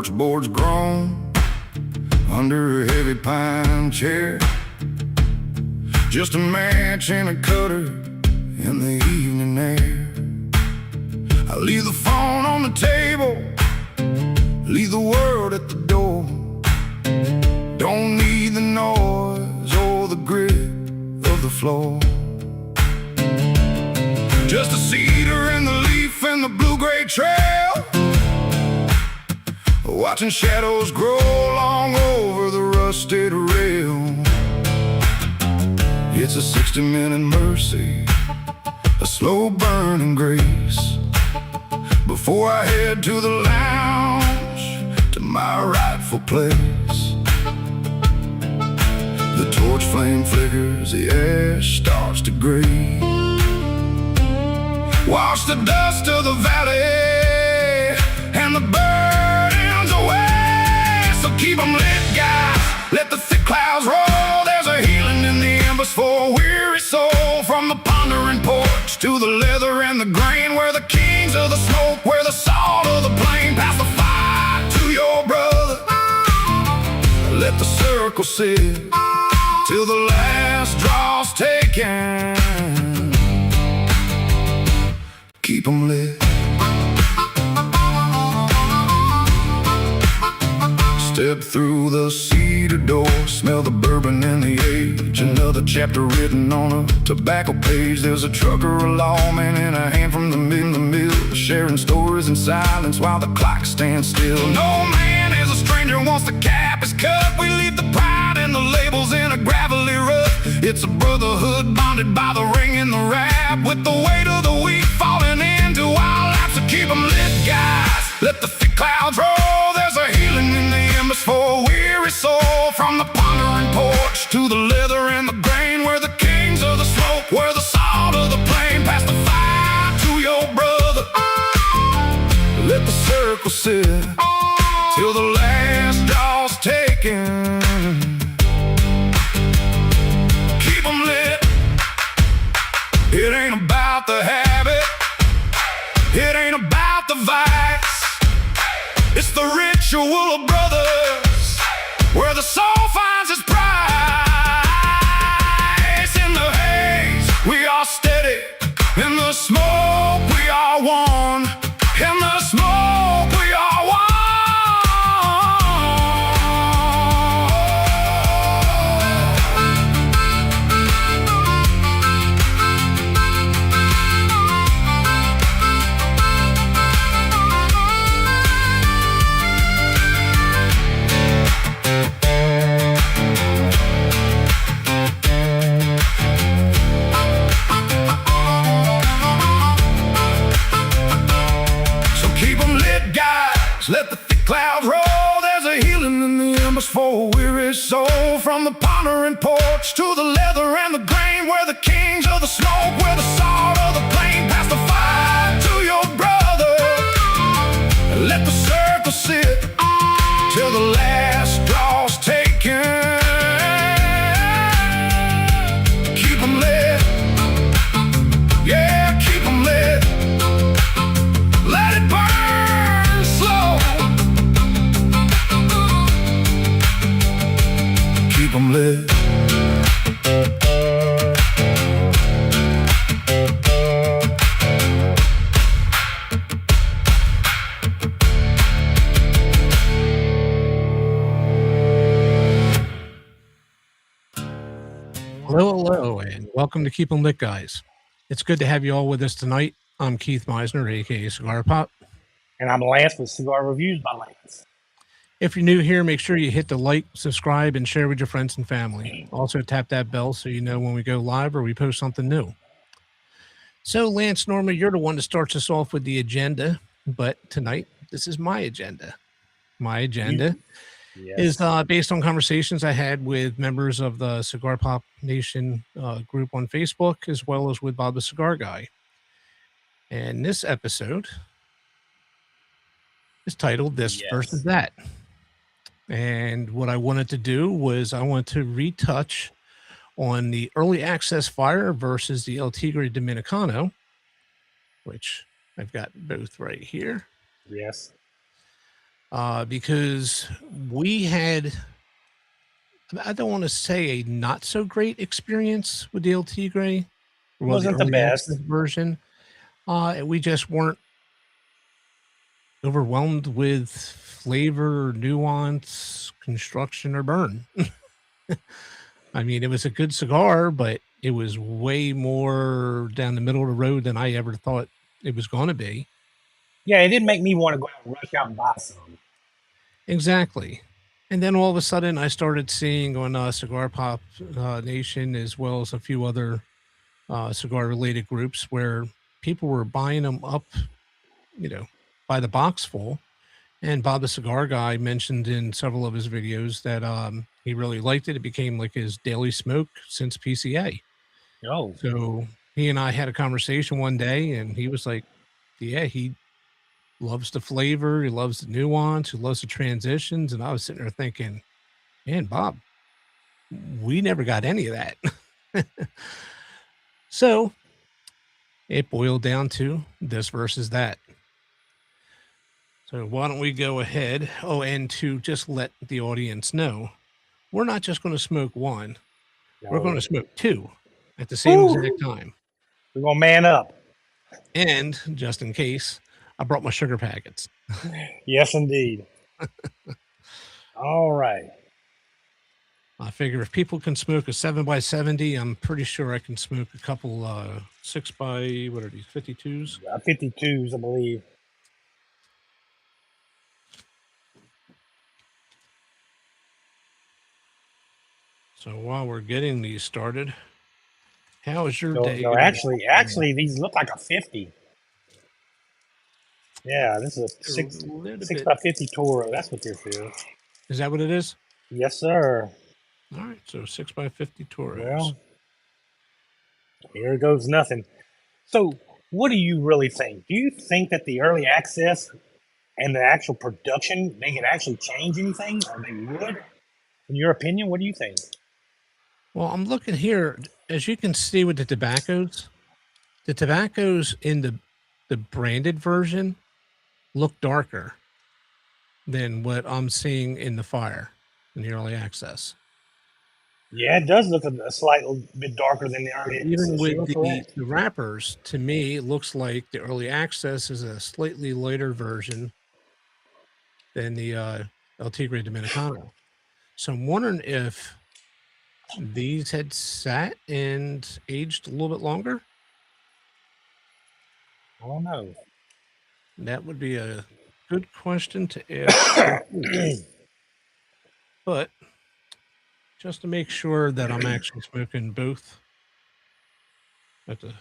porch boards groan under a heavy pine chair. Just a match and a cutter in the evening air. I leave the phone on the table, leave the world at the door. Don't need the noise or the grip of the floor. Just a cedar and the leaf and the blue-gray trail, watching shadows grow long over the rusted rail. It's a 60-minute mercy, a slow burning grace, before I head to the lounge, to my rightful place. The torch flame flickers, the ash starts to gray. Wash the dust of the valley and the burdens away. So keep them lit, guys, let the thick clouds roll. There's a healing in the embers for a weary soul. From the pondering porch to the leather and the grain, where the kings of the smoke, where the salt of the plain. Pass the fire to your brother, let the circle sit till the last draw's taken. Keep 'em lit. Step through the cedar door, smell the bourbon and the age. Another chapter written on a tobacco page. There's a trucker, a lawman, and a hand from the mill, sharing stories in silence while the clock stands still. No man is a stranger once the cap is cut. We leave the pride and the labels in a gravelly rut. It's a brotherhood bonded by the ring and the rap, with the weight of the week falling into our laps. So keep 'em lit, guys, let the thick clouds roll. There's a healing in the embers for a weary soul. From the pondering porch to the leather and the grain, where the kings of the smoke, where the salt of the plain. Pass the fire to your brother, let the circle sit till the last draw's taken. Keep 'em lit. It ain't about the habit, it ain't about the vice. It's the ritual of brothers, where the soul finds its price. In the haze, we are steady. In the smoke, we are one. In the smoke, we are one. Let the thick clouds roll. There's a healing in the embers for a weary soul. From the pondering porch to the leather and the grain, where the kings of the smoke, where the salt of the plain. Pass the fire to your brother, and let the circle sit till the last draw's taken. Keep 'em lit, yeah, keep 'em lit. Let it burn slow. Keep 'em lit. Hello, and welcome to Keep 'em Lit, guys. It's good to have you all with us tonight. I'm Keith Meisner, aka CigarPop. And I'm Lance with Cigar Reviews by Lance. If you're new here, make sure you hit the like, subscribe, and share with your friends and family. Also, tap that bell so you know when we go live or we post something new. So, Lance, normally you're the one that starts us off with the agenda, but tonight, this is my agenda. My agenda is based on conversations I had with members of the CigarPop Nation group on Facebook, as well as with Bob the Cigar Guy. And this episode is titled This versus That. And what I wanted to do was I wanted to retouch on the early access fire versus the El Tigre Dominicano, which I've got both right here. Yes. because we had, I don't want to say a not so great experience with the El Tigre, well, the Wasn't the early access best. version. We just weren't overwhelmed with flavor, nuance, construction, or burn. I mean, it was a good cigar, but it was way more down the middle of the road than I ever thought it was going to be. Yeah, it didn't make me want to go out and rush out and buy some. Exactly. And then all of a sudden, I started seeing on CigarPop Nation, as well as a few other cigar related groups, where people were buying them up, you know, by the box full. And Bob the Cigar Guy mentioned in several of his videos that he really liked it. It became like his daily smoke since PCA. Oh, So he and I had a conversation one day, and he was like, "Yeah, he loves the flavor, he loves the nuance, he loves the transitions." And I was sitting there thinking, "Man, Bob, we never got any of that." So it boiled down to this versus that. So why don't we go ahead? Oh, and to just let the audience know, we're not just going to smoke one, we're going no. to smoke two at the same exact Woo! time. We're going to man up. And just in case, I brought my sugar packets. Yes, indeed. All right. I figure if people can smoke a 7x70, I'm pretty sure I can smoke a couple 6 by what are these 52s? 52s, I believe. So while we're getting these started, how is your No, day no, going? actually, these look like a 50. Yeah, this is a A little six bit. by 50 Toro. That's what this is. Is that what it is? Yes, sir. All right, so 6x50 Toros. Well, here goes nothing. So, what do you really think? Do you think that the early access and the actual production, they could actually change anything, or they would? In your opinion, what do you think? Well, I'm looking here. As you can see with the tobaccos in the branded version look darker than what I'm seeing in the fire in the early access. Yeah, it does look a slight bit darker than the early Even access. You're with the correct. wrappers, to me, it looks like the early access is a slightly lighter version than the El Tigre Dominicano. So I'm wondering if these had sat and aged a little bit longer. I don't know. That would be a good question to ask for food. But just to make sure that I'm actually smoking both at the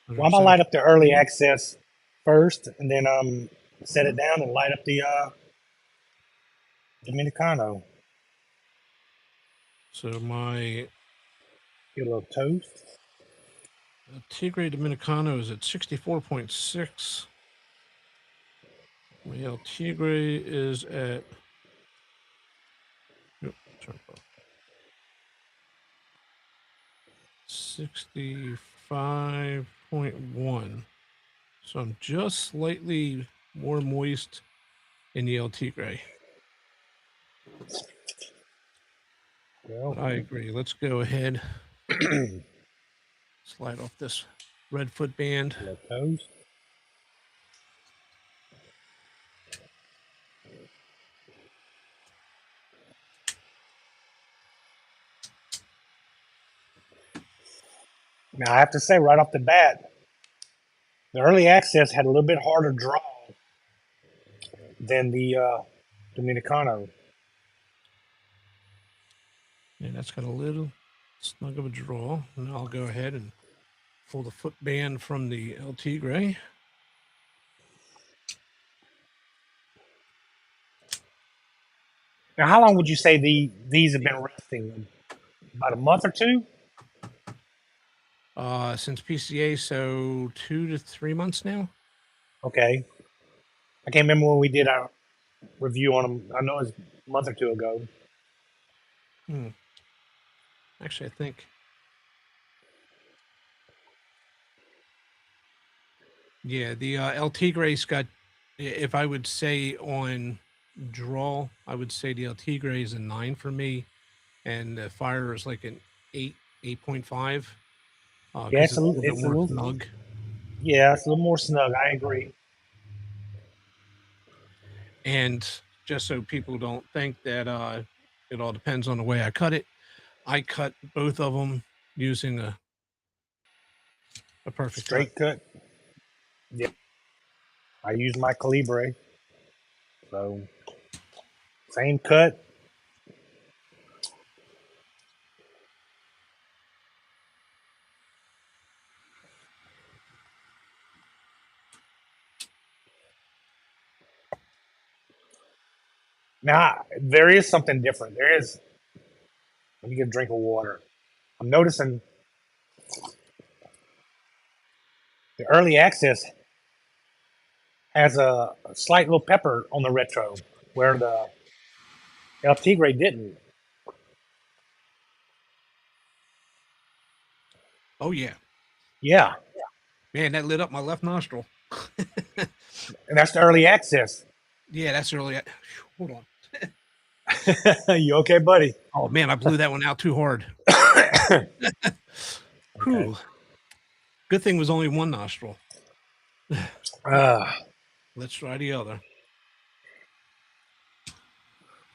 Well, I'm gonna light up the early 170. access first, and then set it down and light up the Dominicano. So my Get a little toast. Tigre Dominicano is at 64.6. My El Tigre is at oh, sorry, 65.1. So I'm just slightly more moist in the El Tigre. Well, But I agree. Let's go ahead, slide off this red foot band. a little toast. Now I have to say right off the bat, the early access had a little bit harder draw than the Dominicano. And that's got a little snug of a draw. And I'll go ahead and pull the foot band from the El Tigre. Now, how long would you say these have been resting? About a month or two? Since PCA, so 2 to 3 months now. Okay. I can't remember when we did our review on them. I know it was a month or two ago. Actually, I think. Yeah, the El Tigre's got If I would say on draw, I would say the El Tigre is a 9 for me, and the Fire is like an 8, 8.5, Yeah, because it's a little bit it's a more little, snug. yeah, it's a little more snug. I agree. And just so people don't think that it all depends on the way I cut it, I cut both of them using a perfect cut. Straight cut. Yeah, I use my Calibre, so same cut. Now there is something different. There is. Let me get a drink of water. I'm noticing the early access has a slight little pepper on the retro, where the El Tigre didn't. Oh yeah, Yeah, man, that lit up my left nostril. and that's the early access. Yeah, that's early. Hold on. You okay, buddy? Oh man, I blew that one out too hard. Okay. Whew. Good thing it was only one nostril. Uh, Let's try the other.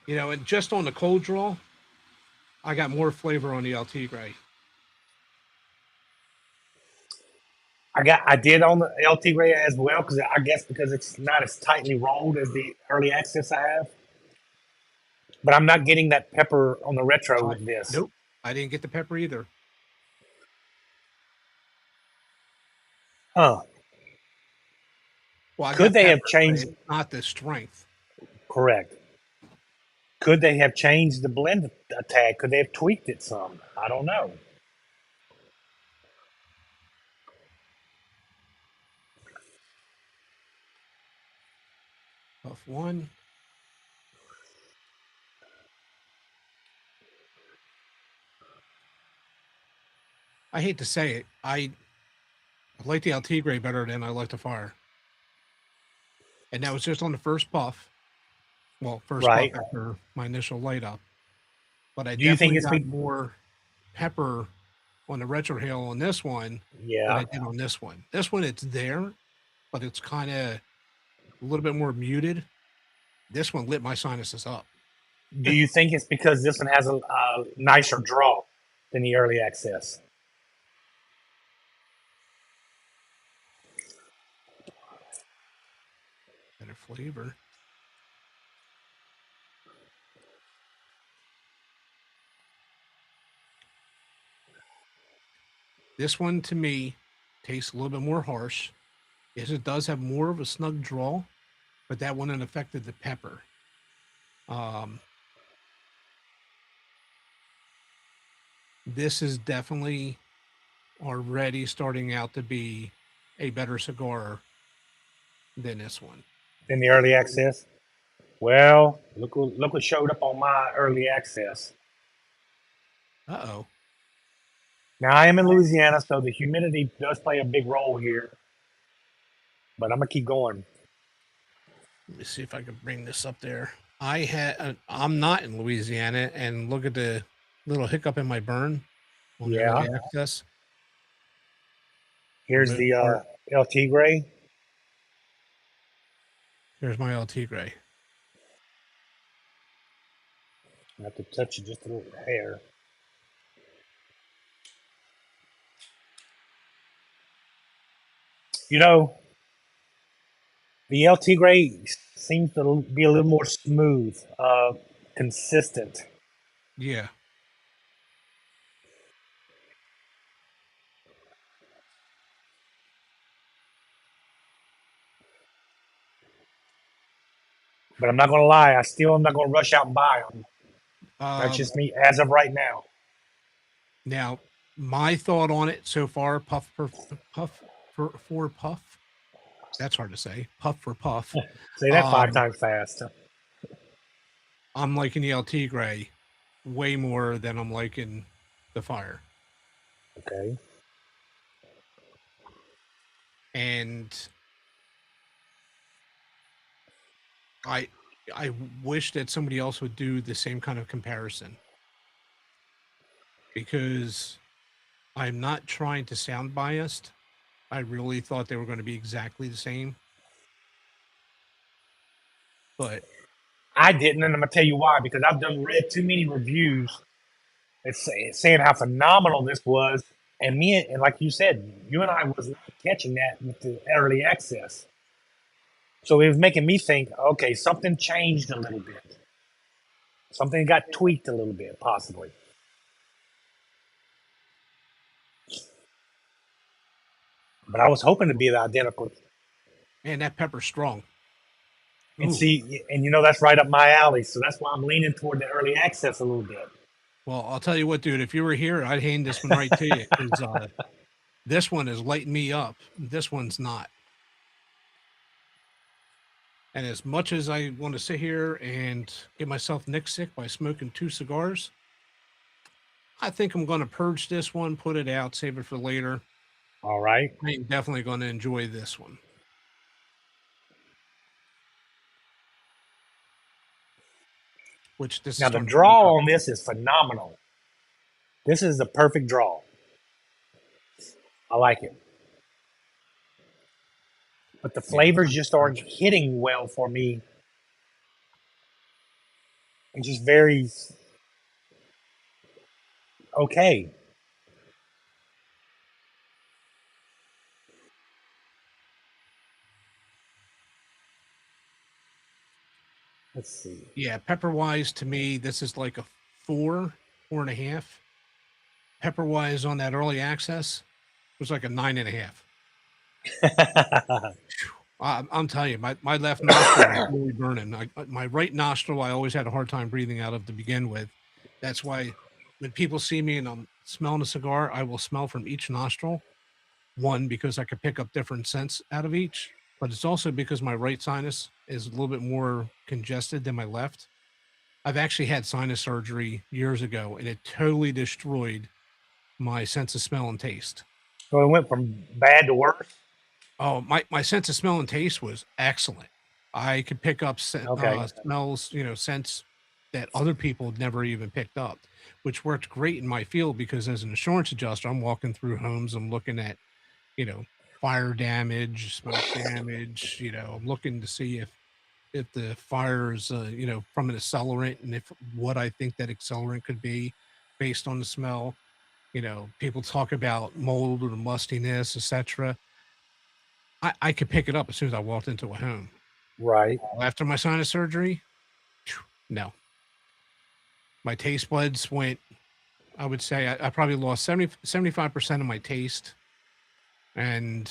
And just on the cold draw, I got more flavor on the El Tigre. I did on the El Tigre as well because I guess because it's not as tightly rolled as the early access I have. But I'm not getting that pepper on the retro with this. Nope, I didn't get the pepper either. Huh. Well, I Could got they pepper, have but changed? it's not the strength. Correct. Could they have changed the blend tag? Could they have tweaked it some? I don't know. Puff one. I hate to say it, I like the El Tigre better than I like the Fire, and that was just on the first puff. Well, first puff Right. after my initial light up, but I Do you think definitely it's got more pepper on the retrohale on this one than I yeah? did on this one. This one, it's there, but it's kind of a little bit more muted. This one lit my sinuses up. Do you think it's because this one has a nicer draw than the early access? Better flavor. This one to me tastes a little bit more harsh. Yes, it does have more of a snug draw, but that wouldn't have affected the pepper. Um, this is definitely already starting out to be a better cigar than this one. Than the early access? Well, look what showed up on my early access. Uh-oh. Now I am in Louisiana, so the humidity does play a big role here. But I'm gonna keep going. Let me see if I can bring this up there. I'm not in Louisiana, and look at the little hiccup in my burn on the early Yeah. access. For the Here's most the part, El Tigre. here's my El Tigre. I have to touch it just a little hair. You know, the El Tigre seems to be a little more smooth, consistent. Yeah. But I'm not gonna lie, I still am not gonna rush out and buy them. That's Um, just me as of right now. Now, my thought on it so far, puff for puff. That's hard to say. Puff for puff. Say that five Um, times fast. I'm liking the El Tigre way more than I'm liking the Fire. Okay. And I I wish that somebody else would do the same kind of comparison because I'm not trying to sound biased. I really thought they were going to be exactly the same, but I didn't, and I'm gonna tell you why. Because I've done read too many reviews saying how phenomenal this was, and and like you said, you and I was not catching that with the early access. So it was making me think, okay, something changed a little bit. Something got tweaked a little bit, possibly. But I was hoping to be the identical. man, that pepper's strong. And Ooh. see, and that's right up my alley. So that's why I'm leaning toward the early access a little bit. Well, I'll tell you what, dude. If you were here, I'd hand this one right to you because this one is lighting me up. This one's not. And as much as I want to sit here and get myself nick sick by smoking 2 cigars, I think I'm going to purge this one, put it out, save it for later. All right. I'm definitely going to enjoy this one. Which this Now is the starting to draw on this is phenomenal. This is the perfect draw. I like it. But the flavors just aren't hitting well for me. It's just very okay. Let's see. Yeah, pepper wise to me, this is like a 4.5. Pepper wise on that early access was like a 9.5. I'm telling you, my left nostril is really burning. My right nostril, I always had a hard time breathing out of to begin with. That's why when people see me and I'm smelling a cigar, I will smell from each nostril. One, because I could pick up different scents out of each, but it's also because my right sinus is a little bit more congested than my left. I've actually had sinus surgery years ago, and it totally destroyed my sense of smell and taste. So it went from bad to worse. Oh, my sense of smell and taste was excellent. I could pick up Okay. smells, scents that other people had never even picked up, which worked great in my field because as an insurance adjuster, I'm walking through homes, I'm looking at, fire damage, smoke damage. I'm looking to see if the fire is, from an accelerant and if what I think that accelerant could be based on the smell. People talk about mold or mustiness, etc. I could pick it up as soon as I walked into a home. Right. After my sinus surgery, no. My taste buds went, I would say I probably lost 75% of my taste. And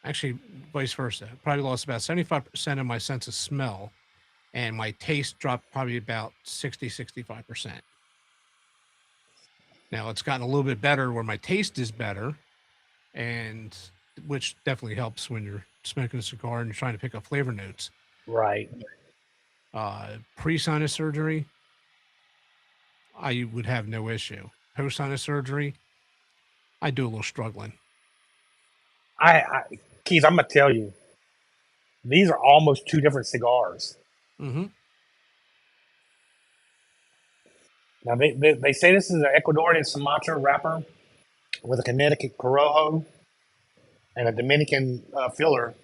actually, vice versa. Probably lost about 75% of my sense of smell. And my taste dropped probably about 65%. Now it's gotten a little bit better where my taste is better, and which definitely helps when you're smoking a cigar and you're trying to pick up flavor notes. Right. Pre-sinus surgery, I would have no issue. Post-sinus surgery, I do a little struggling. Keith, I'm gonna tell you, these are almost two different cigars. Mm-hmm. Now they say this is an Ecuadorian Sumatra wrapper with a Connecticut Corojo and a Dominican filler.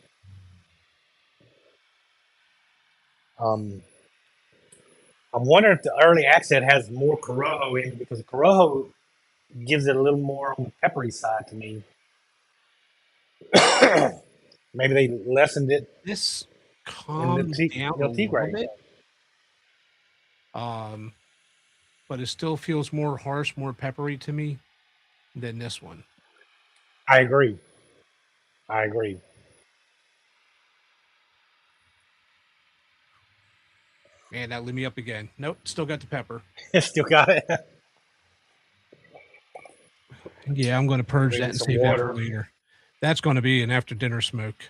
I'm wondering if the early accent has more Corojo in it because the Corojo gives it a little more on the peppery side to me. Maybe they lessened it This in the calms down a little Tigre. bit. But it still feels more harsh, more peppery to me than this one. I agree. I agree. Man, that lit me up again. Nope, still got the pepper. Still got it. Yeah, I'm going to purge Maybe that and some save that for water. later. That's going to be an after dinner smoke.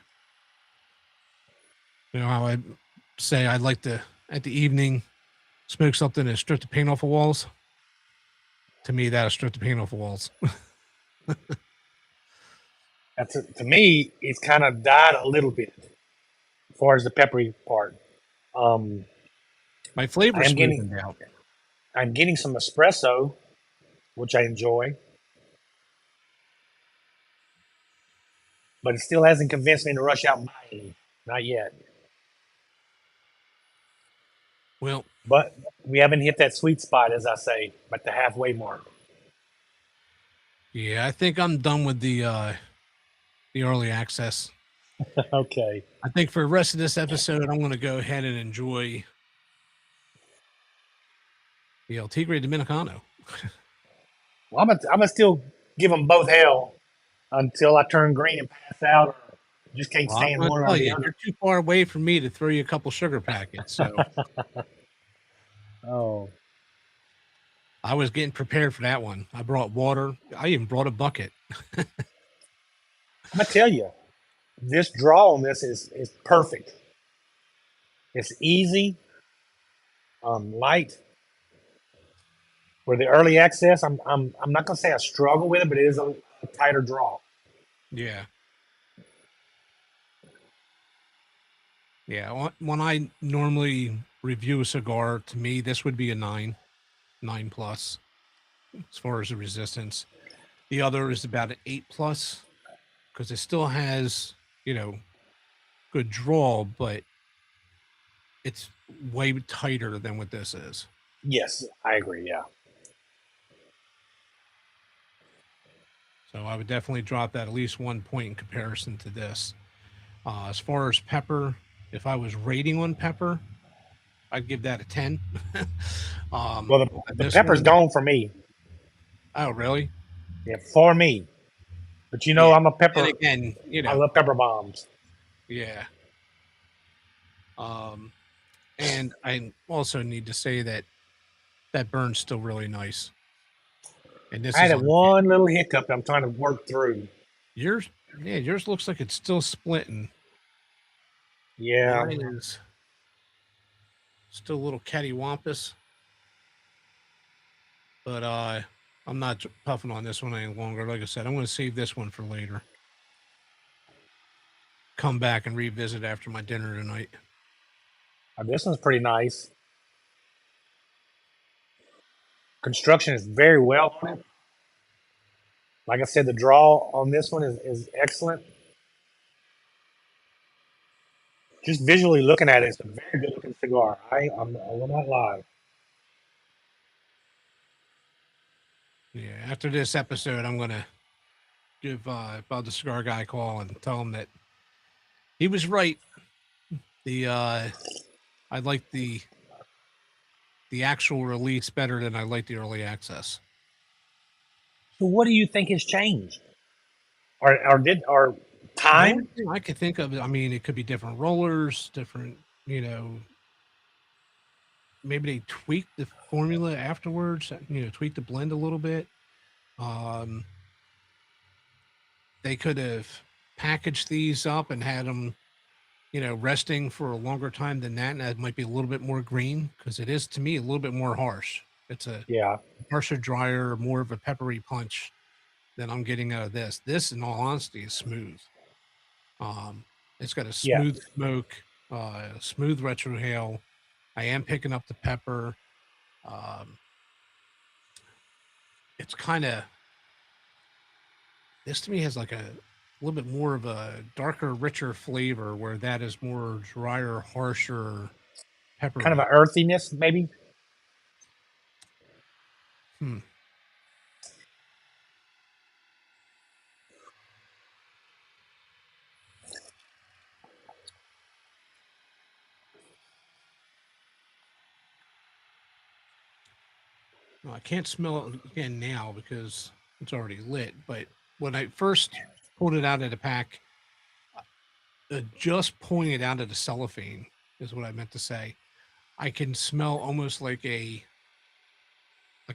You know how I say I'd like to, at the evening, smoke something and strip the paint off the walls? To me, that'll strip the paint off the walls. To me, it's kind of died a little bit far as the peppery part. Um, My flavor I am getting smoothened out. I'm getting some espresso, which I enjoy, but it still hasn't convinced me to rush out and buy any. Not yet. Well, But we haven't hit that sweet spot, as I say, at the halfway mark. yeah, I think I'm done with the early access. Okay. I think for the rest of this episode, I'm going to go ahead and enjoy the El Tigre Dominicano. Well, I'm gonna still give them both hell until I turn green and pass out, or just can't Well, I'm stand going to one or tell the you, other. you're too far away from me to throw you a couple sugar packets. So Oh, I was getting prepared for that one. I brought water. I even brought a bucket. I'm gonna tell you, this draw on this is perfect. It's easy, light. For the early access, I'm not gonna say I struggle with it, but it is a tighter draw. Yeah. Yeah. When I normally review a cigar, to me, this would be a 9 plus as far as the resistance. The other is about an 8 plus because it still has, you know, good draw, but it's way tighter than what this is. Yes, I agree. Yeah. So I would definitely drop that at least 1 point in comparison to this. As far as pepper, if I was rating on pepper, I'd give that a 10. Well, the This pepper's one, gone for me. oh, really? Yeah, for me. But you know, Yeah. I'm a And pepper. again, you I know, love pepper bombs. yeah. Um, and I also need to say that that burn's still really nice. And I this had is a on one little hiccup that I'm trying to work through. yours. Yeah, yours looks like it's still splitting. Yeah, Mine is still a little cattywampus, but I'm not puffing on this one any longer. Like I said, I'm going to save this one for later. Come back and revisit after my dinner tonight. this one's pretty nice. Construction is very well on it. Like I said, the draw on this one is excellent. Just visually looking at it, it's a very good looking cigar. I will not lie. Yeah, after this episode, I'm going to give Bob the Cigar Guy a call and tell him that he was right. The I like the actual release better than I like the early access. So what do you think has changed? Or The only time? thing I could think of, I mean, it could be different rollers, different, you know, maybe they tweaked the formula afterwards, you know, tweaked the blend a little bit. Um, they could have packaged these up and had them, you know, resting for a longer time than that. And that might be a little bit more green because it is to me a little bit more harsh. It's a Yeah, harsher, drier, more of a peppery punch than I'm getting out of this. This, in all honesty, is smooth. It's got a yeah, smooth smoke, smooth retrohale. I am picking up the pepper. Um, it's kind of this to me has like a little bit more of a darker, richer flavor, where that is more drier, harsher, kind of peppery. an earthiness maybe. Hmm. Well, I can't smell it again now because it's already lit. But when I first pulled it out of the pack, just pulling it out of the cellophane is what I meant to say. I can smell almost like a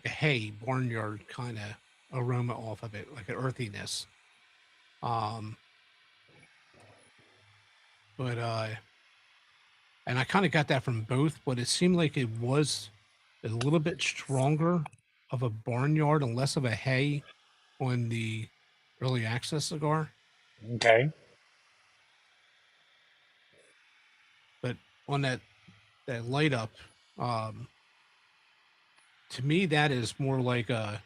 hay barnyard kind of aroma off of it, like an earthiness. Um, but and I kind of got that from both, but it seemed like it was a little bit stronger of a barnyard and less of a hay on the early access cigar. Okay. But on that light up, to me, that is more like I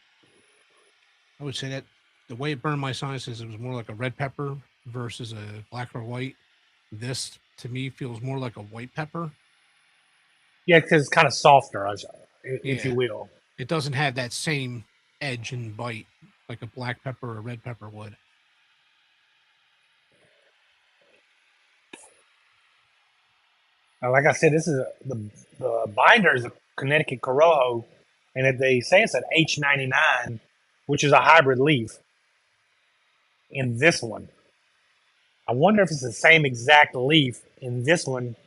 would say that the way it burned my sinuses, it was more like a red pepper versus a black or white. This to me feels more like a white pepper. Yeah, because it's kind of softer, if you Yeah, will. it doesn't have that same edge and bite like a black pepper or red pepper would. Like I said, this is the binder is a Connecticut Corojo, and they say it's an H99, which is a hybrid leaf. In this one, I wonder if it's the same exact leaf in this one,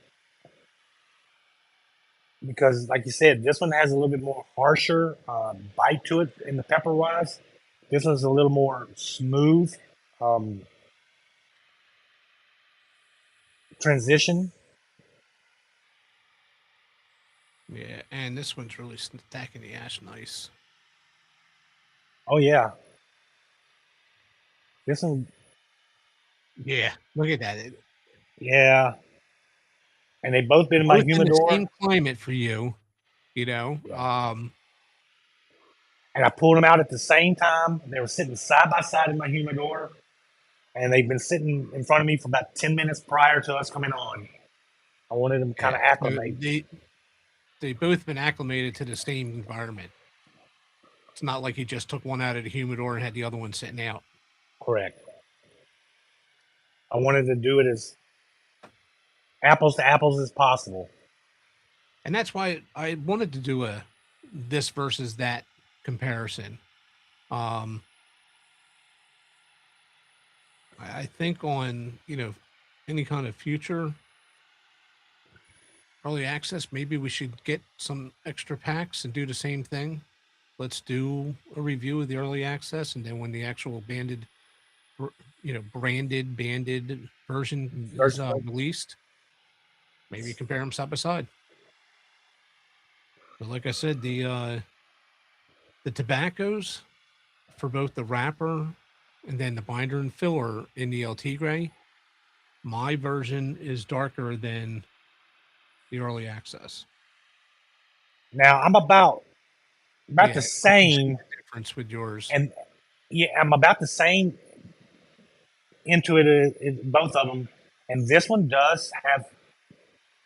because, like you said, this one has a little bit more harsher bite to it in the pepper wise. This one's a little more smooth um, transition. Yeah, and this one's really stacking the ash nice. Oh yeah, this one, Yeah, look at that. yeah. And they both been in my Both in the humidor. same climate for you, you know. Yeah. And I pulled them out at the same time. They were sitting side by side in my humidor, and they've been sitting in front of me for about 10 minutes prior to us coming on. I wanted them to kind of Yeah, so acclimate. they both been acclimated to the same environment. It's not like you just took one out of the humidor and had the other one sitting out. Correct. I wanted to do it as apples to apples as possible. And that's why I wanted to do a this versus that comparison. Um, I think on, any kind of future early access, maybe we should get some extra packs and do the same thing. Let's do a review of the early access, and then when the actual banded version is released, maybe compare them side by side. But like I said, the tobaccos for both the wrapper and then the binder and filler in the LT gray, my version is darker than the early access. Now I'm about the same difference with yours. And yeah, I'm about the same into it in both of them. And this one does have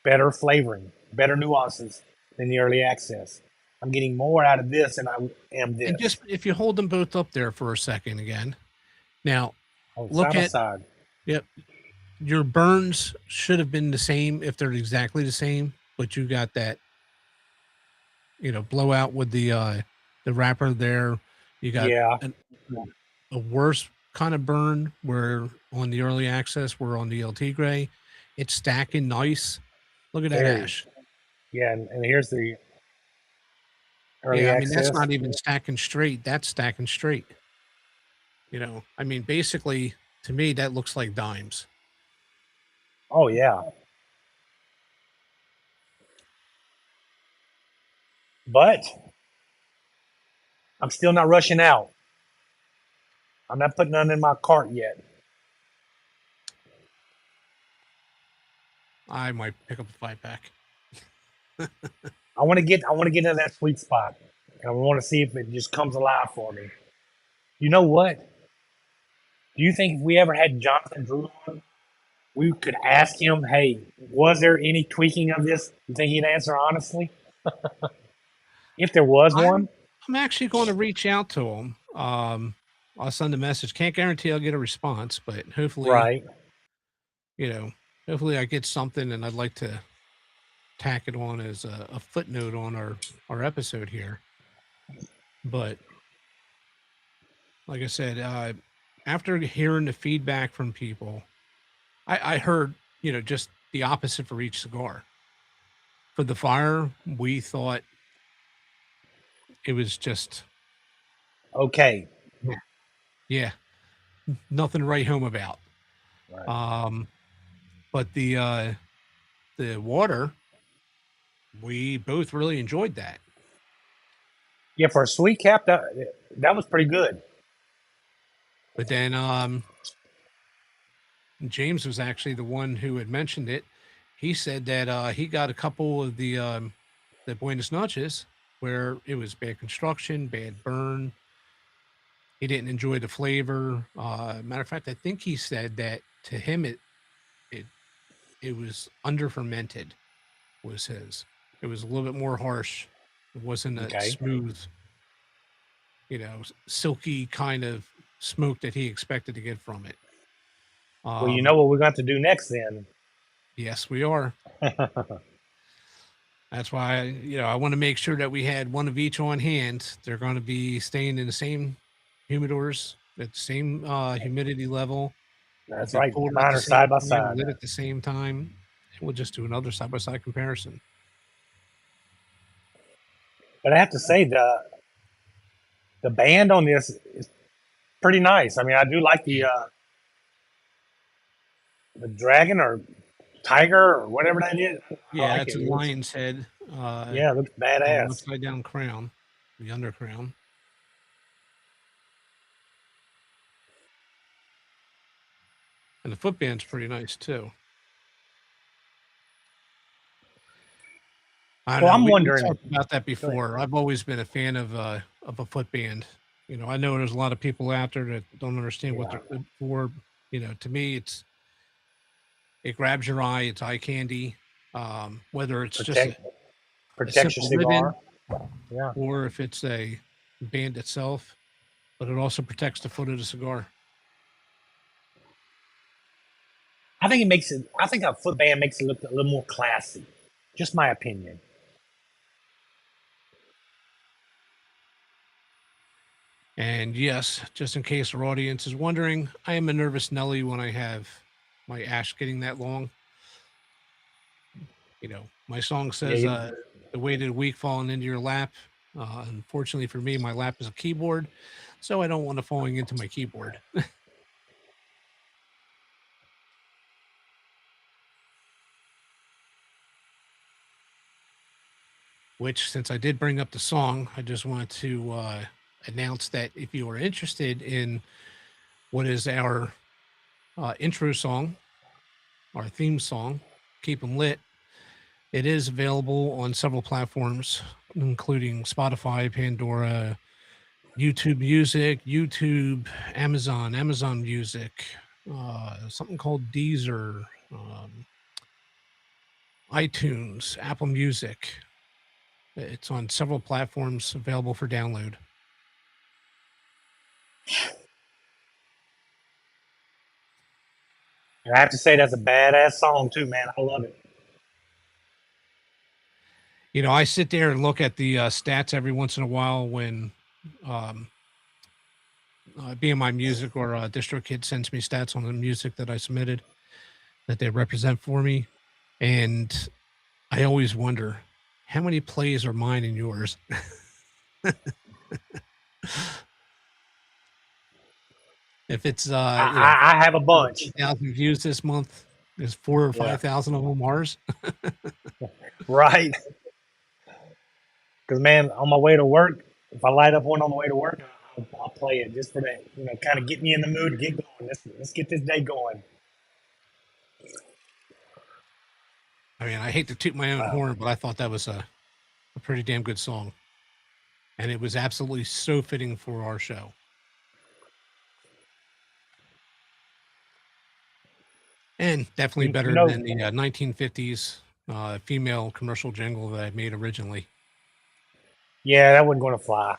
better flavoring, better nuances than the early access. I'm getting more out of this than I am this. And just if you hold them both up there for a second again. Now, look side by at side. Yep. Your burns should have been the same if they're exactly the same, but you got that, blowout with the wrapper there. You got a worse kind of burn where on the early access, we're on the LT gray. It's stacking nice. Look at that ash. Yeah, and here's the early access. That's not even stacking straight. That's stacking straight. Basically, to me, that looks like dimes. Oh, yeah. But I'm still not rushing out. I'm not putting none in my cart yet. I might pick up a 5-pack. I want to get into that sweet spot. And I want to see if it just comes alive for me. You know what? Do you think if we ever had Jonathan Drew on, we could ask him, hey, was there any tweaking of this? You think he'd answer honestly? If there was one? I'm actually going to reach out to him. I'll send a message. Can't guarantee I'll get a response, but hopefully, hopefully I get something, and I'd like to tack it on as a footnote on our episode here. But like I said, after hearing the feedback from people, I heard, just the opposite for each cigar. For the fire, we thought it was just okay. Yeah. Nothing to write home about. Right. But the water, we both really enjoyed that. Yeah, for a sweet cap, that was pretty good. But then James was actually the one who had mentioned it, he said that he got a couple of the Buenos Noches where it was bad construction, bad burn. He didn't enjoy the flavor. Matter of fact, I think he said that to him it it was under fermented. Was his? It was a little bit more harsh. It wasn't a Okay. smooth, silky kind of smoke that he expected to get from it. Well, you know what we're going to do next then. Yes, we are. That's why I want to make sure that we had one of each on hand. They're going to be staying in the same humidors at the same humidity level. That's Be right. colder at Mine the are same side by time, side. lit at the same time. And we'll just do another side by side comparison. But I have to say the band on this is pretty nice. I mean, I do like the dragon or tiger or whatever that is. I Yeah, like that's it. a It looks, lion's head yeah, it looks on an badass. upside down crown, the undercrown. And the footband's pretty nice too. I don't So know. I'm We wondering. talked about that Go ahead. before. I've always been a fan of a footband. I know there's a lot of people out there that don't understand what Yeah, they're good for. To me, it grabs your eye. It's eye candy. Whether it's just protect a protects your simple ribbon cigar. Yeah, or if it's a band itself, but it also protects the foot of the cigar. I think it makes it. I think a foot band makes it look a little more classy. Just my opinion. And yes, just in case our audience is wondering, I am a nervous Nelly when I have my ash getting that long. My song Yeah, says the weighted week falling into your lap. Unfortunately for me, my lap is a keyboard, so I don't want it falling into my keyboard. Which, since I did bring up the song, I just want to announce that if you are interested in what is our intro song, our theme song, Keep 'em Lit, it is available on several platforms, including Spotify, Pandora, YouTube Music, YouTube, Amazon Music, something called Deezer, iTunes, Apple Music. It's on several platforms available for download. and I have to say that's a badass song too, man. I love it. I sit there and look at the stats every once in a while when um, BMI Music or DistroKid sends me stats on the music that I submitted that they represent for me. And I always wonder how many plays are mine and yours? If it's I have a bunch. 1,000 views this month, is 4 or Yeah, 5,000 of them ours. right. Because man, on my way to work, if I light up one on the way to work, I'll play it just for that. Kind of get me in the mood to get going. Let's get this day going. I mean, I hate to toot my own Wow. horn, but I thought that was a pretty damn good song. And it was absolutely so fitting for our show. And definitely You, you better know, than the 1950s female commercial jingle that I made originally. yeah, that wasn't going to fly.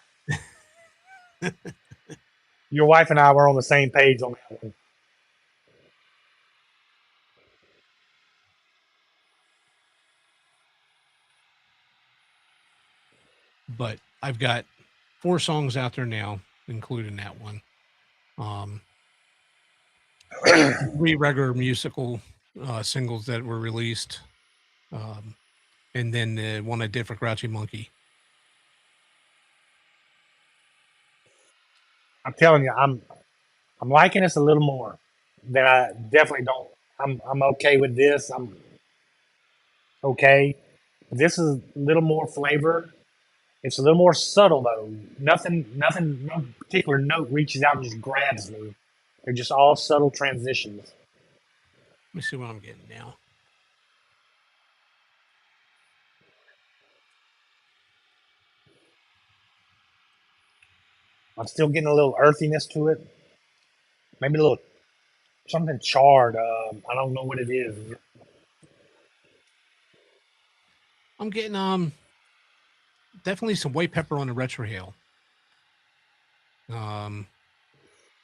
Your wife and I were on the same page on that one. But I've got 4 songs out there now, including that one. 3 regular musical singles that were released. And then the one I did for Grouchy Monkey. I'm telling you, I'm liking this a little more than I definitely don't. I'm okay with this. I'm okay. This is a little more flavor. It's a little more subtle though. Nothing, no particular note reaches out and just grabs me. They're just all subtle transitions. Let me see what I'm getting now. I'm still getting a little earthiness to it. Maybe a little something charred. I don't know what it is. I'm getting definitely some white pepper on the retrohale.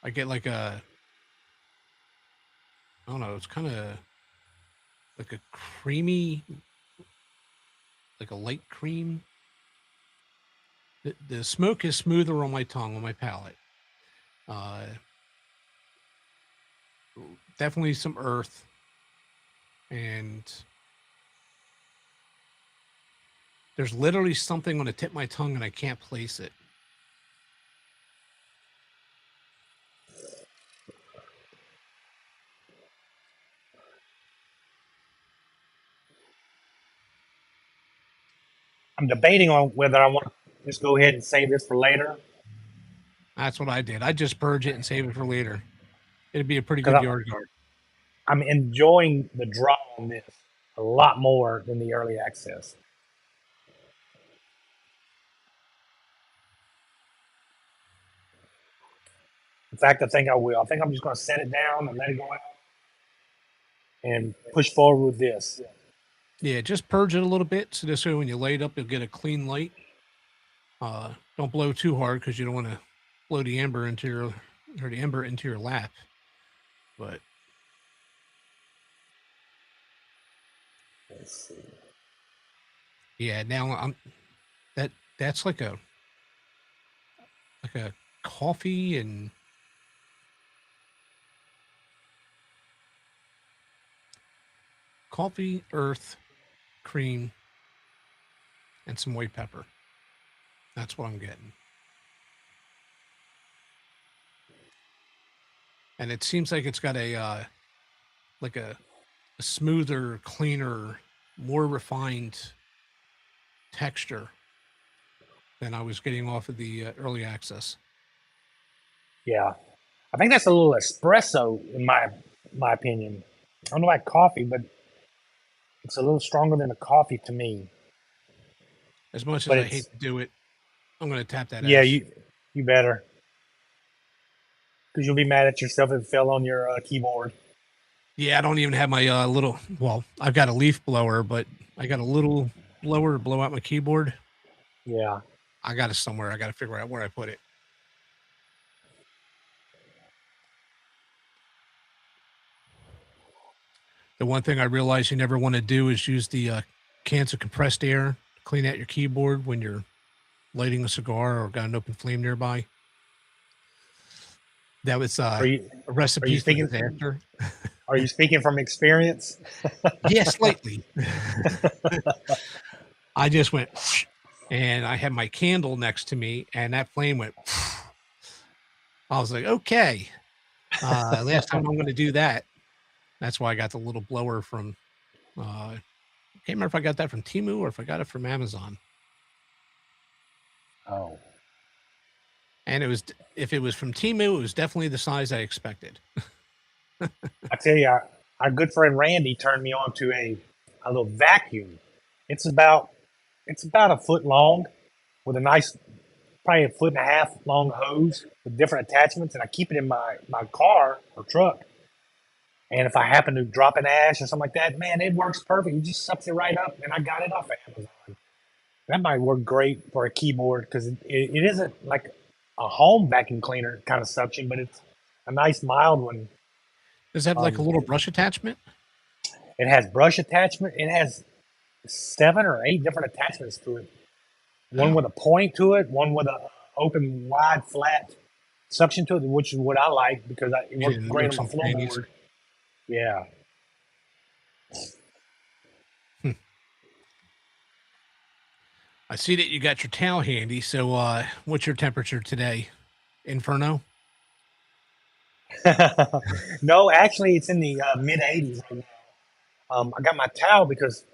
I get like I don't know, it's kind of like a creamy, like a light cream. The smoke is smoother on my tongue, on my palate. Uh, Definitely some earth, and there's literally something on the tip of my tongue, and I can't place it. I'm debating on whether I want to just go ahead and save this for later That's what I did. I just purge it and save it for later. It'd be a pretty good because yard guard. I'm enjoying the draw on this a lot more than the early access. In fact, I think I will. I think I'm just going to set it down and let it go out and push forward with this. Yeah, just purge it a little bit so this way when you light up, you'll get a clean light. Don't blow too hard because you don't want to blow the ember into your lap. But Let's see. yeah, now that's like a coffee and coffee, earth, cream, and some white pepper. That's what I'm getting. And it seems like it's got like a smoother, cleaner, more refined texture than I was getting off of the early access. Yeah, I think that's a little espresso in my opinion. I don't know about coffee, but it's a little stronger than a coffee to me. As much as But I hate it's to do it, I'm going to tap that yeah, ash. you better because you'll be mad at yourself if it fell on your keyboard. Yeah, I don't even have my little. Well, I've got a leaf blower, but I got a little blower to blow out my keyboard. Yeah, I got it somewhere. I got to figure out where I put it. The one thing I realized you never want to do is use the cans of compressed air to clean out your keyboard when you're lighting a cigar or got an open flame nearby. That was are you a are you recipe for speaking disaster. are you speaking from experience? Yeah, slightly. I just went, and I had my candle next to me, and that flame went. I was like, okay, last time I'm going to do that. That's why I got the little blower from. I can't remember if I got that from Temu or if I got it from Amazon. Oh, And it was, if it was from Temu, it was definitely the size I expected. I tell you, our good friend Randy turned me on to a little vacuum. It's about it's about a foot long with a nice, probably a foot and a half long hose with different attachments, and I keep it in my car or truck. And if I happen to drop an ash or something like that, man, it works perfect. It just sucks it right up, and I got it off of Amazon. That might work great for a keyboard because it isn't like a home vacuum cleaner kind of suction, but it's a nice mild one. Does it have like a Um, little brush attachment? it has brush attachment. It has 7 or 8 different attachments to it. One Oh, with a point to it, one with a open, wide, flat suction to it, which is what I like because it and works it great looks on my some crannies. floorboard. Yeah. Hmm. I see that you got your towel handy. So, what's your temperature today? Inferno? No, actually, it's in the mid 80s right now. I got my towel because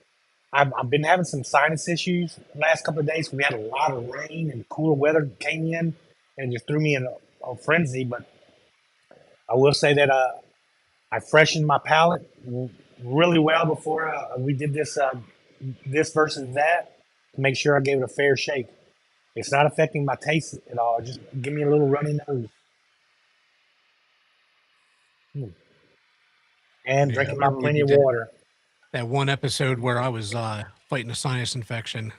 I've been having some sinus issues the last couple of days. We had a lot of rain and cooler weather came in and just threw me in a frenzy. But I will say that I freshened my palate really well before we did this versus that to make sure I gave it a fair shake. It's not affecting my taste at all. Just give me a little runny nose. Hmm. And Yeah, I drinking my remember we plenty did of water. that one episode where I was fighting a sinus infection.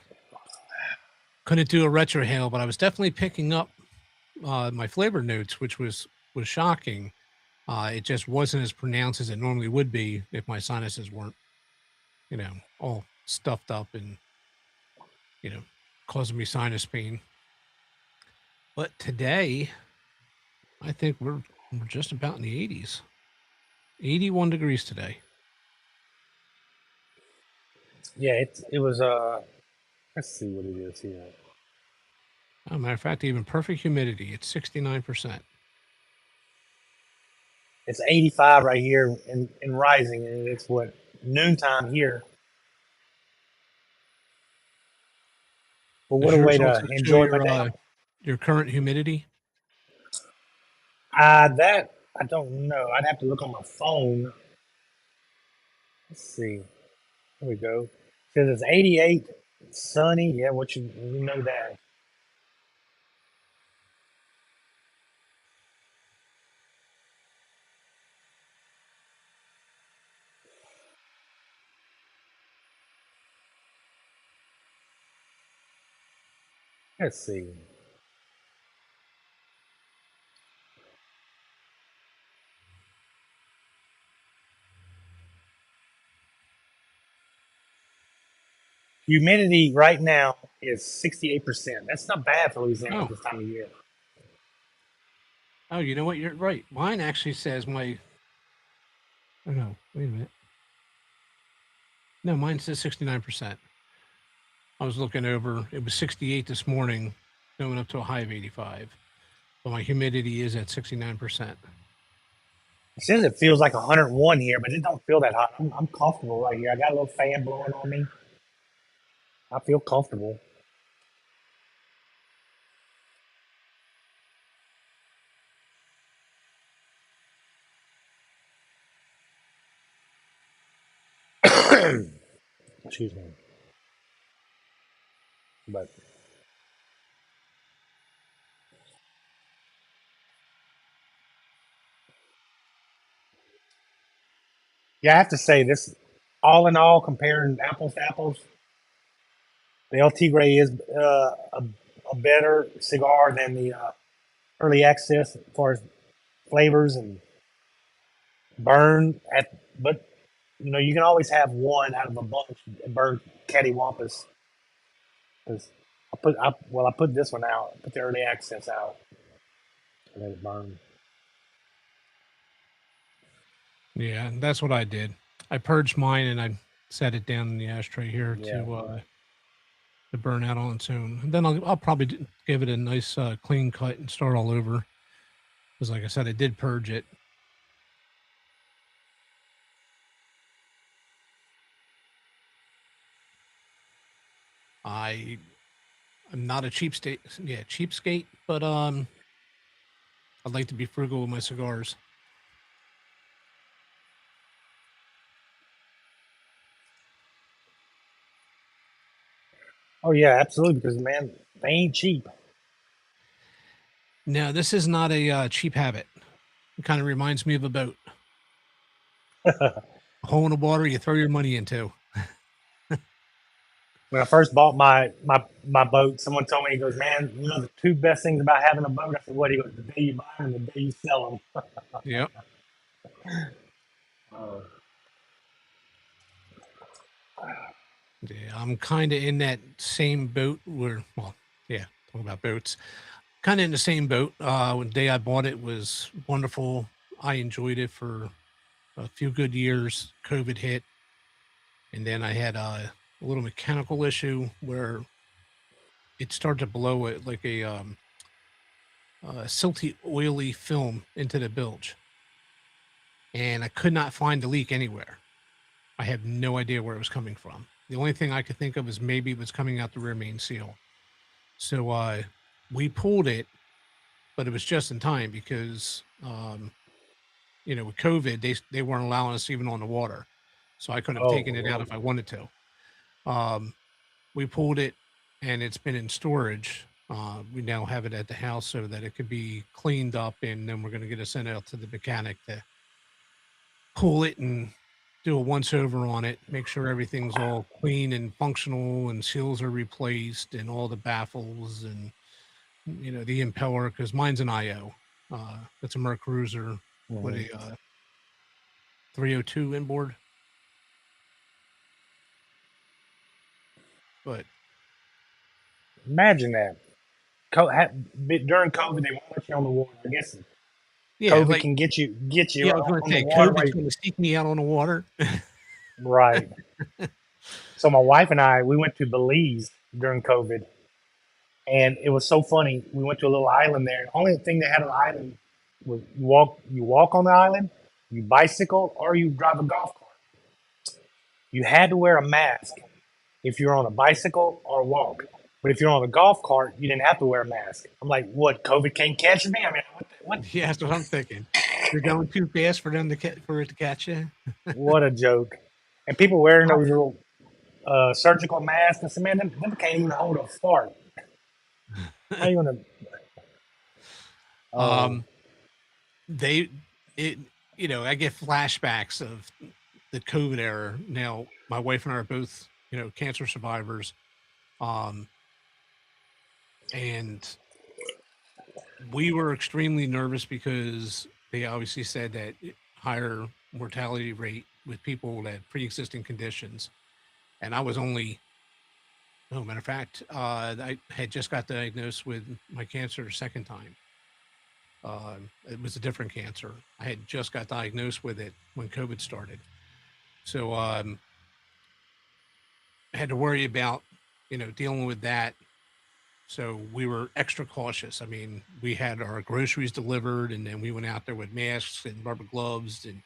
Couldn't do a retrohale, but I was definitely picking up my flavor notes, which was shocking. It just wasn't as pronounced as it normally would be if my sinuses weren't, all stuffed up and you know causing me sinus pain. But today, I think we're just about in the 80s. 81 degrees today. Yeah, it was let's see what it is here. As a matter of fact, even perfect humidity, it's 69%. It's 85 right here and rising, and it's what noontime here. But what Does a way yours to also show enjoy my day. your current humidity? That I don't know. I'd have to look on my phone. Let's see. Here we go. Says it's 88, sunny. Yeah, what you know that. Let's see. Humidity right now is 68%. That's not bad for Louisiana Oh, at this time of year. oh, you know what? You're right. Mine actually says my. Oh no, wait a minute. No, mine says 69%. I was looking over. It was 68 this morning, going up to a high of 85. But my humidity is at 69%. It says it feels like 101 here, but it don't feel that hot. I'm comfortable right here. I got a little fan blowing on me. I feel comfortable. Excuse me. But yeah, I have to say this. All in all, comparing apples to apples, the El Tigre is a better cigar than the early access as far as flavors and burn. But you can always have one out of a bunch and burn cattywampus. Because I put this one out. I put the early access out and let it burn. Yeah, that's what I did. I purged mine and I set it down in the ashtray here Yeah. to burn out on its own. And then I'll probably give it a nice clean cut and start all over. Because, like I said, I did purge it. I I'm not a cheapskate, but I'd like to be frugal with my cigars. Oh yeah, absolutely. Because man, they ain't cheap. Now, this is not a cheap habit. It kind of reminds me of a boat. A hole in the water you throw your money into. When I first bought my boat, someone told me, he goes, "Man, the two best things about having a boat." I said, "What?" He goes, "The day you buy them and the day you sell them." Yep. Oh, Yeah, I'm kind of in that same boat where, well, yeah, talking about boats. Kind of in the same boat. The day I bought it was wonderful. I enjoyed it for a few good years. COVID hit, and then I had a little mechanical issue where it started to blow it like a silty, oily film into the bilge, and I could not find the leak anywhere. I have no idea where it was coming from. The only thing I could think of is maybe it was coming out the rear main seal. So we pulled it, but it was just in time because with COVID they weren't allowing us even on the water, so I couldn't have oh, taken it out Lord. if I wanted to. Um, we pulled it, and it's been in storage. We now have it at the house so that it could be cleaned up, and then we're going to get it sent out to the mechanic to pull it and do a once over on it, make sure everything's all clean and functional, and seals are replaced, and all the baffles, and the impeller, because mine's an IO. It's a Merc Cruiser with a 302 inboard. But Imagine that. During COVID, they won't let you on the water. I guess yeah, COVID like can get you I was going on to the say, water. COVID's going to seek me out on the water. Right. So my wife and I, we went to Belize during COVID, and it was so funny. We went to a little island there. The only thing they had on the island was you walk on the island, you bicycle, or you drive a golf cart. You had to wear a mask if you're on a bicycle or walk. But if you're on a golf cart, you didn't have to wear a mask. I'm like, what? COVID can't catch me? I mean, what? Yeah, that's what I'm thinking. You're going too fast for them for it to catch you. What a joke! And people wearing those little surgical masks. I said, man, them can't even hold a fart. How you gonna? They it I get flashbacks of the COVID era. Now, my wife and I are both cancer survivors, and we were extremely nervous because they obviously said that higher mortality rate with people that had pre-existing conditions, and I was only matter of fact, I had just got diagnosed with my cancer a second time. It was a different cancer. I had just got diagnosed with it when COVID started. So I had to worry about, dealing with that. So we were extra cautious. I mean, we had our groceries delivered, and then we went out there with masks and rubber gloves and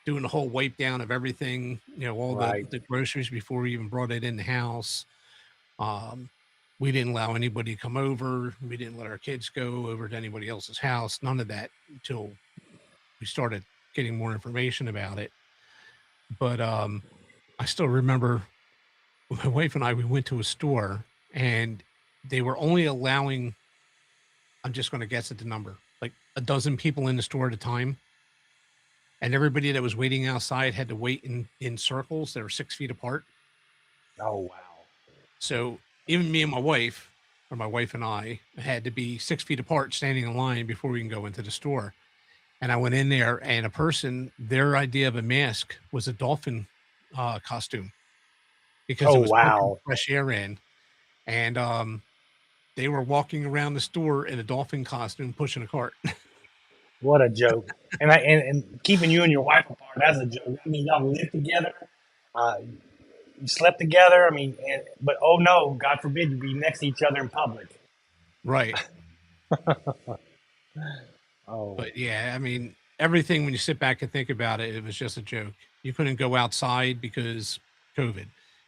doing the whole wipe down of everything, all Right. the groceries before we even brought it in the house. We didn't allow anybody to come over. We didn't let our kids go over to anybody else's house. None of that until we started getting more information about it. But I still remember my wife and I, we went to a store, and they were only allowing, I'm just going to guess at the number, like a dozen people in the store at a time. And everybody that was waiting outside had to wait in circles that were 6 feet apart. Oh wow. So even me and my wife, or my wife and I, had to be 6 feet apart standing in line before we can go into the store. And I went in there, and a person, their idea of a mask was a dolphin costume, because Oh it was pumping wow. fresh air in. And they were walking around the store in a dolphin costume pushing a cart. What a joke. And keeping you and your wife apart, that's a joke. I mean, y'all lived together. Uh, you slept together. I mean, but oh no, God forbid you be next to each other in public. Right. Oh, But yeah, I mean, everything, when you sit back and think about it, it was just a joke. You couldn't go outside because COVID.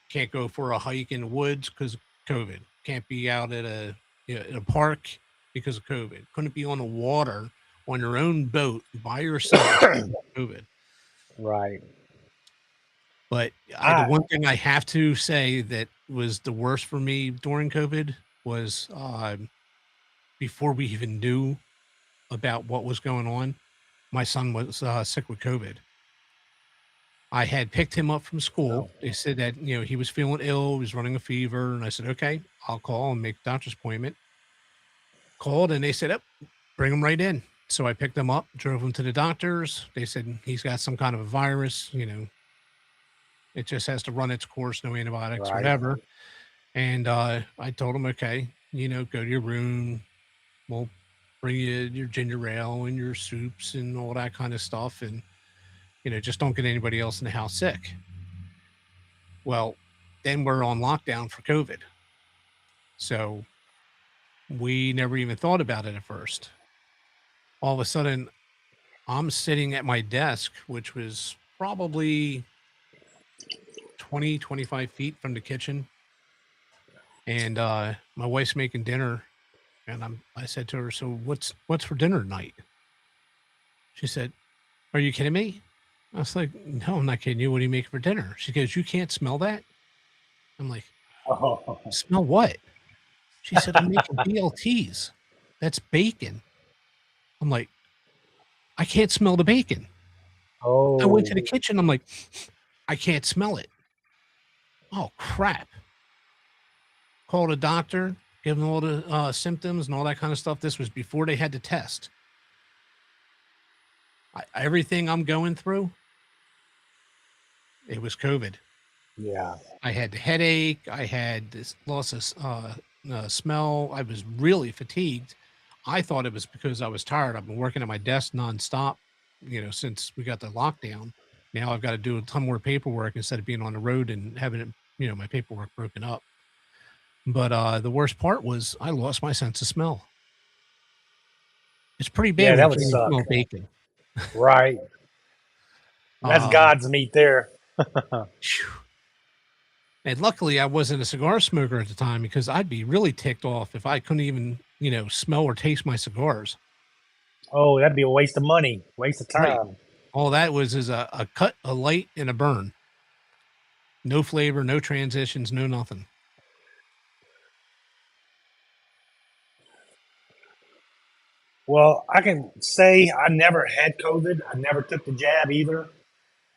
Can't go for a hike in the woods because of COVID. Can't be out at in a park because of COVID. Couldn't be on the water on your own boat by yourself because of COVID. right. But the I one thing I have to say that was the worst for me during COVID was before we even knew about what was going on, my son was sick with COVID. I had picked him up from school. oh, They said that, he was feeling ill, he was running a fever. And I said, okay, I'll call and make a doctor's appointment. Called, and they said, oh, bring him right in. So I picked him up, drove him to the doctors. They said he's got some kind of a virus, it just has to run its course, no antibiotics, right. whatever. And I told him, okay, go to your room. We'll bring you your ginger ale and your soups and all that kind of stuff. And, just don't get anybody else in the house sick. Well, then we're on lockdown for COVID. So we never even thought about it at first. All of a sudden, I'm sitting at my desk, which was probably 20, 25 feet from the kitchen. And my wife's making dinner. And I said to her, so what's for dinner tonight? She said, are you kidding me? I was like, no, I'm not kidding you. What are you making for dinner? She goes, you can't smell that? I'm like, Oh, smell what? She said, I'm making BLTs. That's bacon. I'm like, I can't smell the bacon. I went to Oh, the kitchen. I'm like, I can't smell it. Oh, crap. Called a doctor, give them all the symptoms and all that kind of stuff. This was before they had the test. Everything I'm going through, it was COVID. yeah. I had the headache. I had this loss of smell. I was really fatigued. I thought it was because I was tired. I've been working at my desk nonstop, since we got the lockdown. Now I've got to do a ton more paperwork instead of being on the road and having it, my paperwork broken up. But the worst part was I lost my sense of smell. It's pretty bad Yeah, when that you would can't even suck. smell bacon. Right. That's Um, God's meat there. phew. And luckily, I wasn't a cigar smoker at the time because I'd be really ticked off if I couldn't even, smell or taste my cigars. Oh, that'd be a waste of money, waste of Right. time. All that was is a cut, a light, and a burn. No flavor, no transitions, no nothing. Well, I can say I never had COVID. I never took the jab either.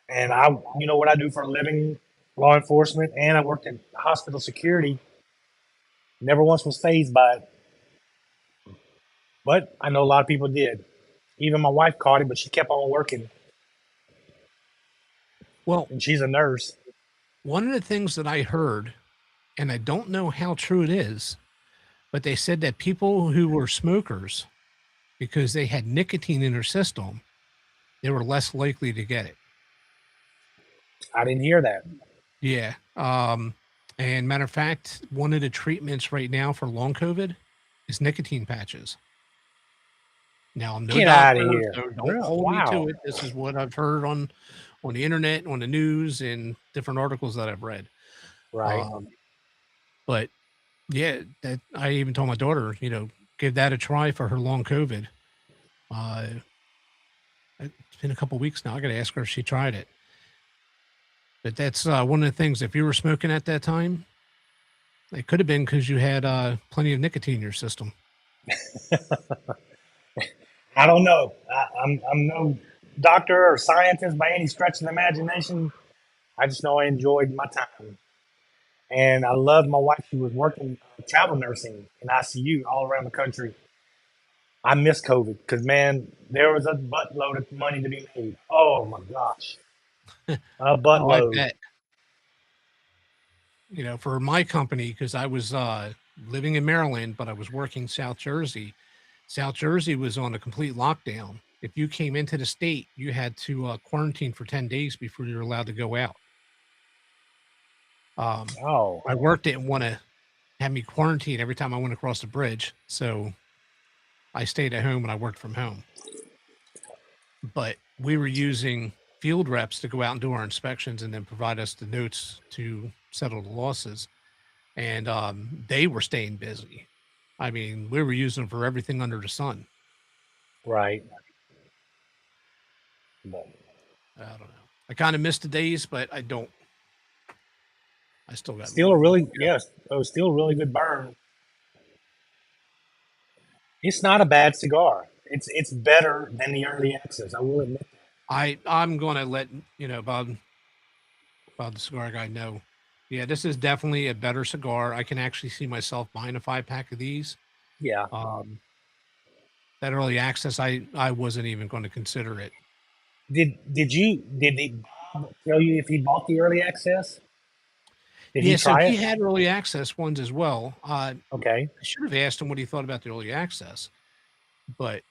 And you know what I do for a living, law enforcement, and I worked in hospital security. Never once was phased by it, but I know a lot of people did. Even my wife caught it, but she kept on working, Well, and she's a nurse. one of the things that I heard, and I don't know how true it is, but they said that people who were smokers, because they had nicotine in their system, they were less likely to get it. I didn't hear that. Yeah. And matter of fact, one of the treatments right now for long COVID is nicotine patches. Now, I'm no Get out of doctor, here. so don't Really? hold me to Wow. it. This is what I've heard on the internet, on the news, and different articles that I've read. Right. Um, but yeah, that I even told my daughter, give that a try for her long COVID. Uh, it's been a couple weeks now. I got to ask her if she tried it. But that's one of the things. If you were smoking at that time, it could have been because you had plenty of nicotine in your system. I don't know. I'm no doctor or scientist by any stretch of the imagination. I just know I enjoyed my time. And I loved my wife. She was working travel nursing in ICU all around the country. I miss COVID because, man, there was a buttload of money to be made. Oh, my gosh. A Oh, I buttload. bet. For my company, because I was living in Maryland, but I was working South Jersey. South Jersey was on a complete lockdown. If you came into the state, you had to quarantine for 10 days before you were allowed to go out. Oh, My work didn't want to have me quarantine every time I went across the bridge. So I stayed at home and I worked from home. But we were using field reps to go out and do our inspections and then provide us the notes to settle the losses. And they were staying busy. I mean, we were using them for everything under the sun. right. But I don't know. I kind of missed the days, but I don't. I still got still a really, yes, it was still a really good burn. It's not a bad cigar. It's better than the early access. I will admit. I'm going to let Bob the cigar guy know. Yeah, this is definitely a better cigar. I can actually see myself buying a 5-pack of these. Yeah. Um, that early access, I wasn't even going to consider it. Did he tell you if he bought the early access? Did he Yeah, so try he it? had early access ones as well. Okay. I should have asked him what he thought about the early access, but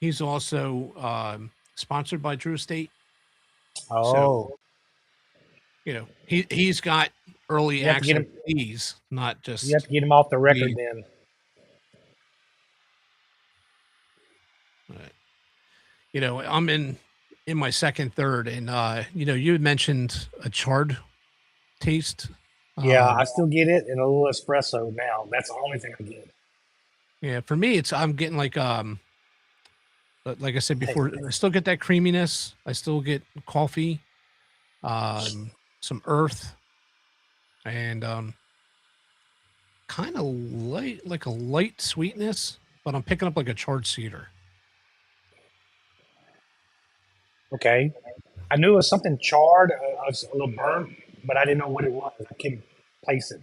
he's also sponsored by Drew Estate. So, Oh, he's got early you have to get access him. fees, not You have just to get him off the record me. then. I'm in my second, third, and you had mentioned a charred taste. Yeah, I Um, still get it in a little espresso now. That's the only thing I get. yeah, for me, I'm getting but like I said before, I still get that creaminess. I still get coffee, some earth, and kind of light, like a light sweetness, but I'm picking up like a charred cedar. Okay. I knew it was something charred, a little burnt, but I didn't know what it was. I couldn't place it.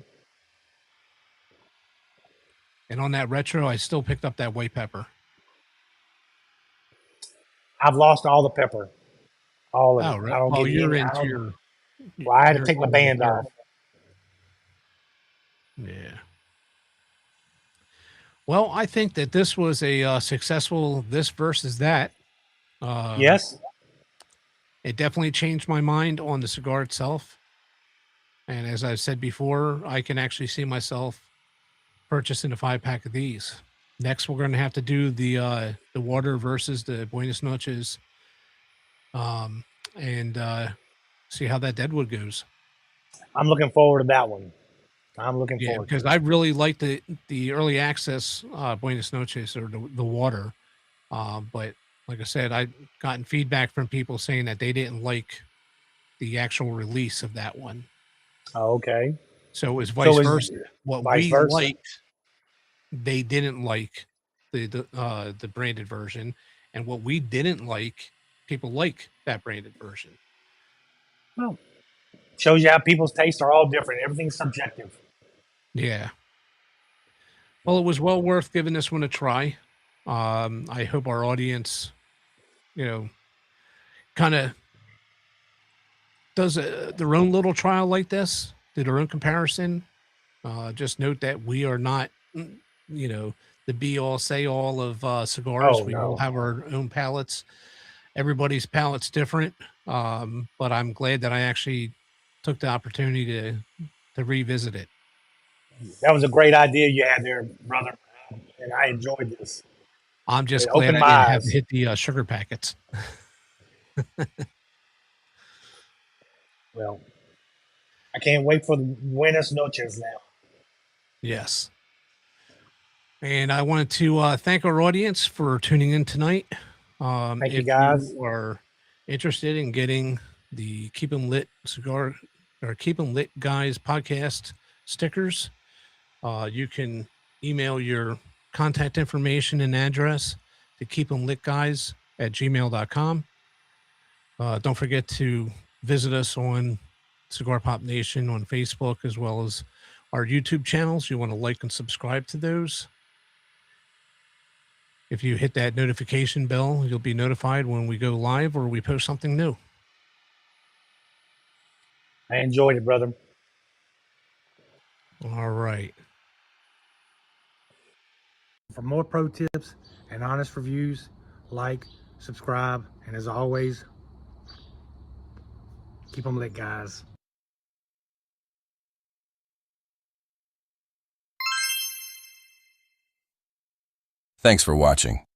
And on that retro, I still picked up that white pepper. I've lost all the pepper, all of Oh, it. right. I don't Well, get you're any. I into don't. your. Well, I had to You're take my into the band barrel. off. Yeah. Well, I think that this was a successful this versus that. Yes, It definitely changed my mind on the cigar itself. And as I've said before, I can actually see myself purchasing a 5-pack of these. Next, we're going to have to do the water versus the Buenos Noches, and see how that Deadwood goes. I'm looking forward to that one. I'm looking Yeah, forward to because it. I really like the early access Buenos Noches or the water. But like I said, I gotten feedback from people saying that they didn't like the actual release of that one. Oh, okay. So it was vice So is versa. What vice we versa. liked, they didn't like the branded version, and what we didn't like, people like that branded version. Well, shows you how people's tastes are all different. Everything's subjective. Yeah. Well, it was well worth giving this one a try. I hope our audience, you know, kind of does their own little trial like this, do their own comparison. Just note that we are not, you know, the be all say all of cigars. Oh We all no. have our own palates. Everybody's palate's different. But I'm glad that I actually took the opportunity to revisit it. That was a great idea you had there, brother. And I enjoyed this. I'm It just glad opened I my didn't have to eyes. hit the sugar packets. Well, I can't wait for the Buenos Noches now. Yes. And I wanted to thank our audience for tuning in tonight. Thank you, If guys. you are interested in getting the Keep 'em Lit cigar or Keep 'em Lit Guys podcast stickers, you can email your contact information and address to keepemlitguys@gmail.com. Don't forget to visit us on Cigar Pop Nation on Facebook, as well as our YouTube channels. You want to like and subscribe to those. If you hit that notification bell, you'll be notified when we go live or we post something new. I enjoyed it, brother. All right. For more pro tips and honest reviews, like, subscribe, and as always, keep them lit, guys. Thanks for watching.